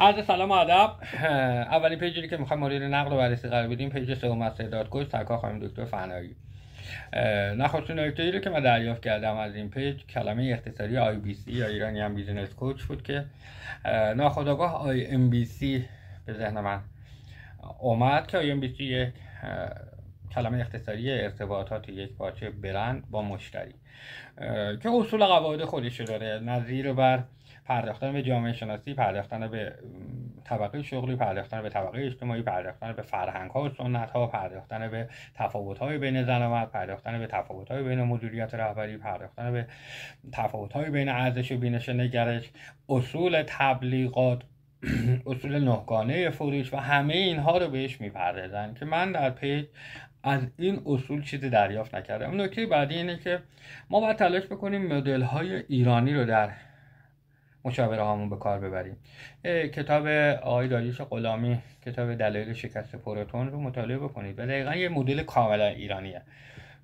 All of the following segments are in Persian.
عرض سلام و ادب. اولین پیجی که میخوایم مورد نقد و بررسی قرار بدیم پیج سوم از تعدادکش سرکار خانم دکتر فنایی. نخستین نکته‌ای رو که من دریافت کردم از این پیج کلمه اختصاری IBC یا ایرانیان بیزینس کوچ بود که ناخودآگاه IMBC به ذهن من اومد که IMBC یک کلمه اختصاری ارتباطات یک پارچه برند با مشتری که اصول قواعد خودش داره، نظیر بر پرداختن به جامعه شناسی، پرداختن به طبقه شغلی، پرداختن به طبقه اجتماعی، پرداختن به فرهنگ ها و سنت ها، پرداختن به تفاوت های بین زن و مرد، پرداختن به تفاوت های بین مدیریت رهبری، پرداختن به تفاوت های بین ارزش و بینش نگرش، اصول تبلیغات، اصول نهگانه فروش و همه اینها رو بهش میپردازن که من در پیج از این اصول چیزی دریافت نکردم. نکته بعدی اینه که ما باید تلاش بکنیم مدل های ایرانی رو در مشاوره هامون به کار ببریم. کتاب آقای داریوش غلامی، کتاب دلایل شکست پروتون رو مطالعه بکنید و دقیقا یه مدل کاملا ایرانیه.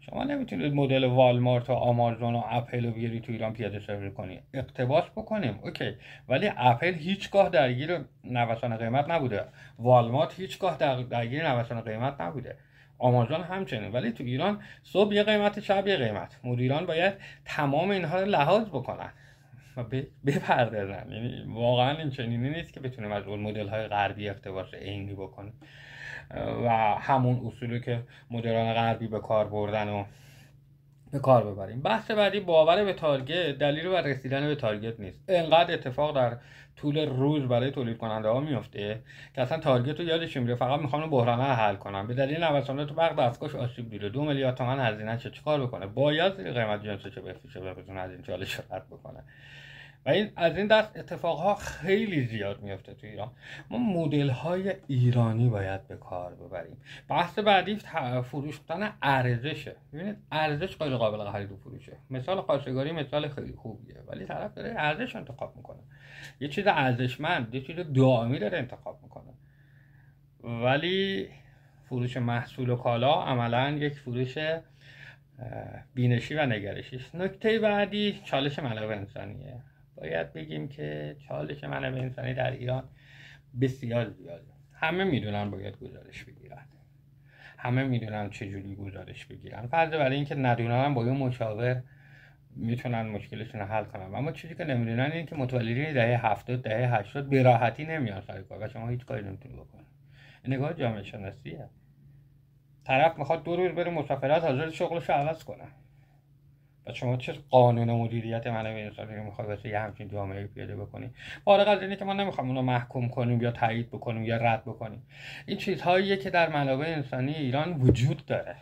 شما نمیتونید مدل والمارت و آمازون و اپل رو بیاری تو ایران پیاده سازی کنی. اقتباس بکنیم اوکی، ولی اپل هیچگاه درگیر نوسان قیمت نبوده، والمارت هیچگاه درگیر نوسان قیمت نبوده، آمازون همچنین. ولی تو ایران صبح یه قیمت، شب یه قیمت. مدیران باید تمام اینها رو لحاظ بکنن و بپردازن. یعنی واقعا این چنینی نیست که بتونیم از اون مدل های غربی اقتباس عینی بکنیم و همون اصولی که مدیران غربی به کار بردن و به کار ببریم. بحث بعدی باور به تارگت دلیل بر رسیدن به تارگت نیست. انقدر اتفاق در طول روز برای تولید کننده ها میفته که اصلا تارگت رو یادش میره، فقط میخوان بحرانه رو حل کنن. به دلیل نوسانات برق دستگاهش آسیب دیده، 2 میلیارد تومان هزینه چیکار بکنه؟ باید قیمت جنسش بفروشه و بتونه از این چالش رد بکنه. و این از این دست اتفاقها خیلی زیاد میفته تو ایران. ما مدل های ایرانی باید به کار ببریم. بحث بعدی فروختن ارزشه. ببینید ارزش غیر قابل خرید و فروشه. مثال خواستگاری مثال خیلی خوبیه، ولی طرف داره ارزش انتخاب میکنه، یه چیز ارزشمند، یه چیز دائمی داره انتخاب میکنه. ولی فروش محصول و کالا عملا یک فروش بینشی و نگرشی. نکته بعدی چالش منابع انسانیه. باید بگیم که چالش منابع انسانی در ایران بسیار زیاده. همه میدونن باید گزارش بگیرن، همه میدونن چجوری گزارش بگیرن. فرض بر این که ندونن با یه مشاور میتونن مشکلشون رو حل کنن، اما چیزی که نمیدونن این که متولدین دهه 70 دهه 80 به راحتی نمیان سر کار و شما هیچ کاری نمیتونی بکنی. این نگاه جامعه شناسیه. طرف میخواد 2 روز بره مسافرت حاضر شغلش رو عوض کنه و شما چه قانون مدیریت منابع انسانی رو میخوای واسه یه همچین جامعه پیاده بکنی؟ فارغ از اینه که ما نمیخوام اونو محکوم کنیم یا تایید بکنیم یا رد بکنیم. این چیزهاییه که در منابع انسانی ایران وجود داره.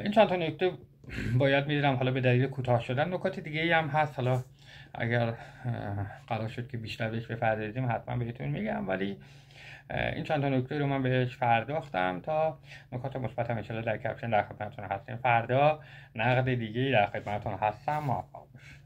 این چند تا نکته باید میدونم، حالا به دلیل کوتاه شدن نکات دیگه ای هم هست، حالا اگر قرار شد که بیشتر بهش بپردازیم حتما بهتون میگم، ولی این چند تا نکته رو من بهش پرداختم. تا نکات مثبت ان شاءالله در کپشن در خدمتتون هستیم. فردا نقد دیگه در خدمتتون هستم. موفق باشید.